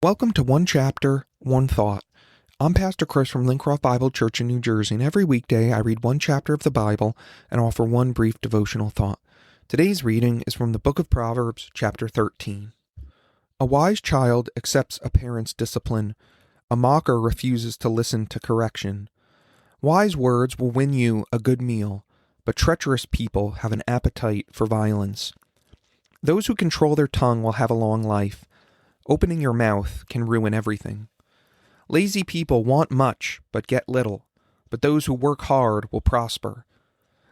Welcome to One Chapter, One Thought. I'm Pastor Chris from Lincroft Bible Church in New Jersey, and every weekday I read one chapter of the Bible and offer one brief devotional thought. Today's reading is from the book of Proverbs, chapter 13. A wise child accepts a parent's discipline. A mocker refuses to listen to correction. Wise words will win you a good meal, but treacherous people have an appetite for violence. Those who control their tongue will have a long life. Opening your mouth can ruin everything. Lazy people want much, but get little, but those who work hard will prosper.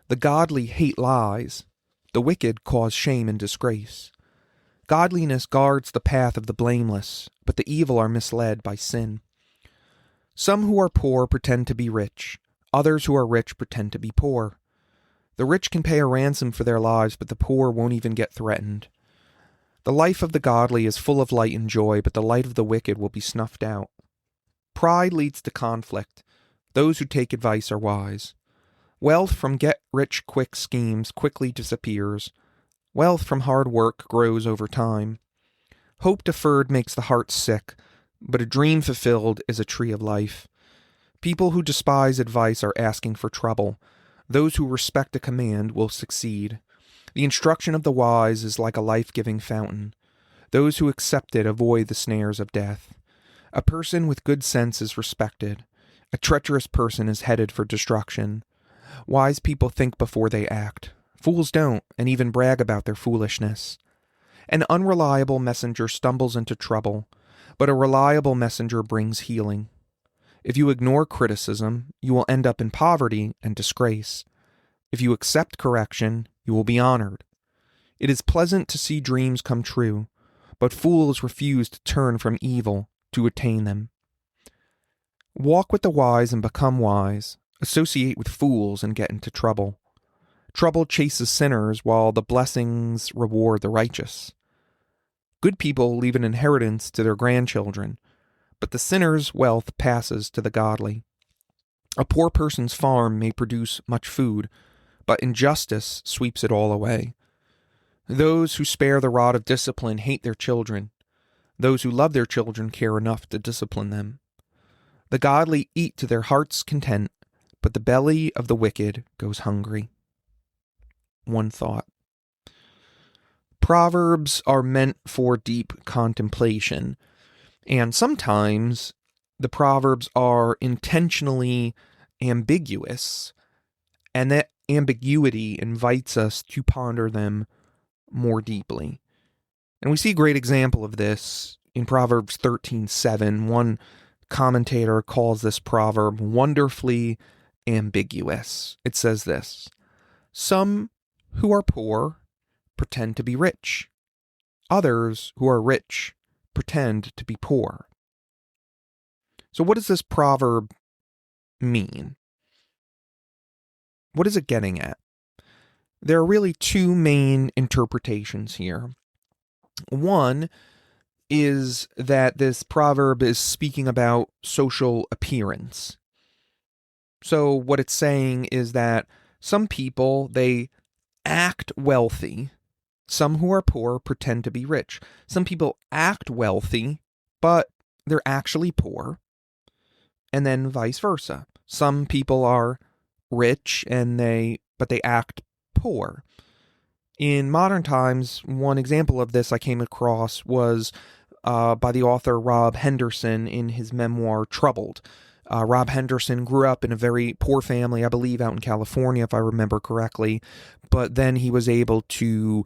The godly hate lies. The wicked cause shame and disgrace. Godliness guards the path of the blameless, but the evil are misled by sin. Some who are poor pretend to be rich. Others who are rich pretend to be poor. The rich can pay a ransom for their lives, but the poor won't even get threatened. The life of the godly is full of light and joy, but the light of the wicked will be snuffed out. Pride leads to conflict. Those who take advice are wise. Wealth from get-rich-quick schemes quickly disappears. Wealth from hard work grows over time. Hope deferred makes the heart sick, but a dream fulfilled is a tree of life. People who despise advice are asking for trouble. Those who respect a command will succeed. The instruction of the wise is like a life-giving fountain. Those who accept it avoid the snares of death. A person with good sense is respected. A treacherous person is headed for destruction. Wise people think before they act. Fools don't, and even brag about their foolishness. An unreliable messenger stumbles into trouble, but a reliable messenger brings healing. If you ignore criticism, you will end up in poverty and disgrace. If you accept correction, you will be honored. It is pleasant to see dreams come true, but fools refuse to turn from evil to attain them. Walk with the wise and become wise. Associate with fools and get into trouble. Trouble chases sinners while the blessings reward the righteous. Good people leave an inheritance to their grandchildren, but the sinner's wealth passes to the godly. A poor person's farm may produce much food, but injustice sweeps it all away. Those who spare the rod of discipline hate their children. Those who love their children care enough to discipline them. The godly eat to their heart's content, but the belly of the wicked goes hungry. One thought. Proverbs are meant for deep contemplation, and sometimes the Proverbs are intentionally ambiguous, and that ambiguity invites us to ponder them more deeply. And we see a great example of this in Proverbs 13:7. One commentator calls this proverb wonderfully ambiguous. It says this: "Some who are poor pretend to be rich. Others who are rich pretend to be poor." So what does this proverb mean? What is it getting at? There are really two main interpretations here. One is that this proverb is speaking about social appearance. So what it's saying is that some people, they act wealthy. Some who are poor pretend to be rich. Some people act wealthy, but they're actually poor. And then vice versa. Some people are rich but they act poor. In modern times, one example of this I came across was by the author Rob Henderson in his memoir Troubled. Rob Henderson grew up in a very poor family, I believe out in California, if I remember correctly, but then he was able to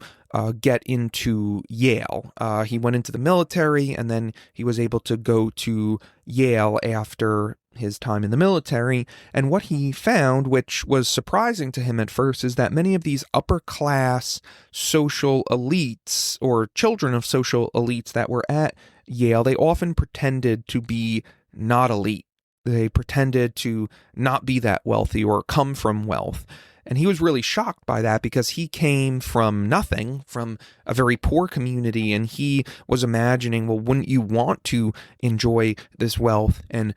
get into Yale. He went into the military, and then he was able to go to Yale after his time in the military. And what he found, which was surprising to him at first, is that many of these upper-class social elites, or children of social elites that were at Yale, they often pretended to be not elite. They pretended to not be that wealthy or come from wealth. And he was really shocked by that because he came from nothing, from a very poor community, and he was imagining, well, wouldn't you want to enjoy this wealth and,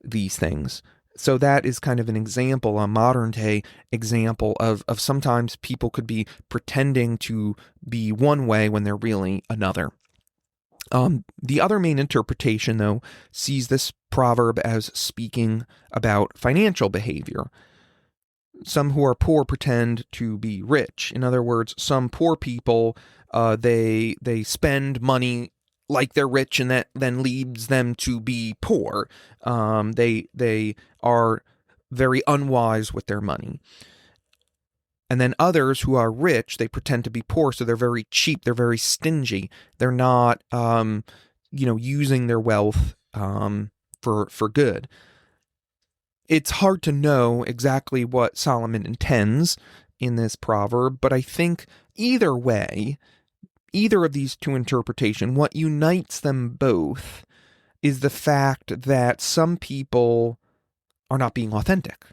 these things? So that is kind of an example, a modern day example of sometimes people could be pretending to be one way when they're really another. The other main interpretation, though, sees this proverb as speaking about financial behavior. Some who are poor pretend to be rich. In other words, some poor people, they spend money like they're rich, and that then leads them to be poor. They are very unwise with their money. And then others who are rich, they pretend to be poor, so they're very cheap, they're very stingy. They're not, using their wealth for good. It's hard to know exactly what Solomon intends in this proverb, but I think either way, either of these two interpretations, what unites them both is the fact that some people are not being authentic.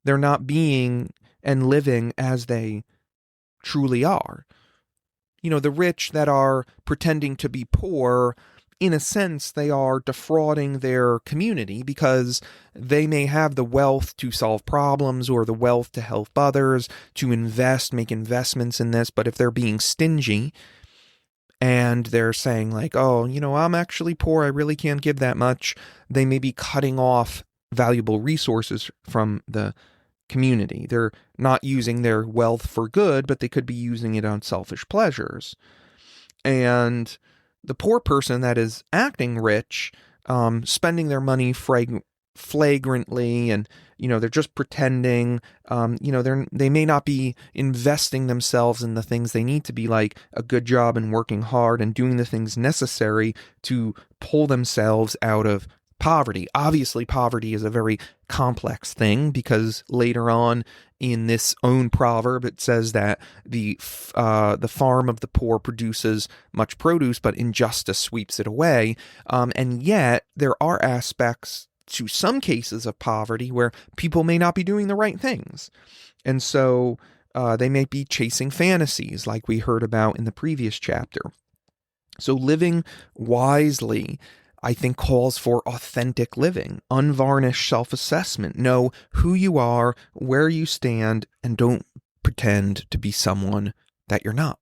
They're not being and living as they truly are. The rich that are pretending to be poor, in a sense, they are defrauding their community because they may have the wealth to solve problems or the wealth to help others, to make investments in this. But if they're being stingy and they're saying like, oh, I'm actually poor, I really can't give that much, they may be cutting off valuable resources from the community. They're not using their wealth for good, but they could be using it on selfish pleasures. And the poor person that is acting rich, spending their money flagrantly, and they're just pretending. They may not be investing themselves in the things they need to be, like a good job and working hard and doing the things necessary to pull themselves out of poverty. Obviously, poverty is a very complex thing because later on in this own proverb, it says that the farm of the poor produces much produce, but injustice sweeps it away. And yet, there are aspects to some cases of poverty where people may not be doing the right things. And so they may be chasing fantasies like we heard about in the previous chapter. So living wisely, I think, calls for authentic living, unvarnished self-assessment. Know who you are, where you stand, and don't pretend to be someone that you're not.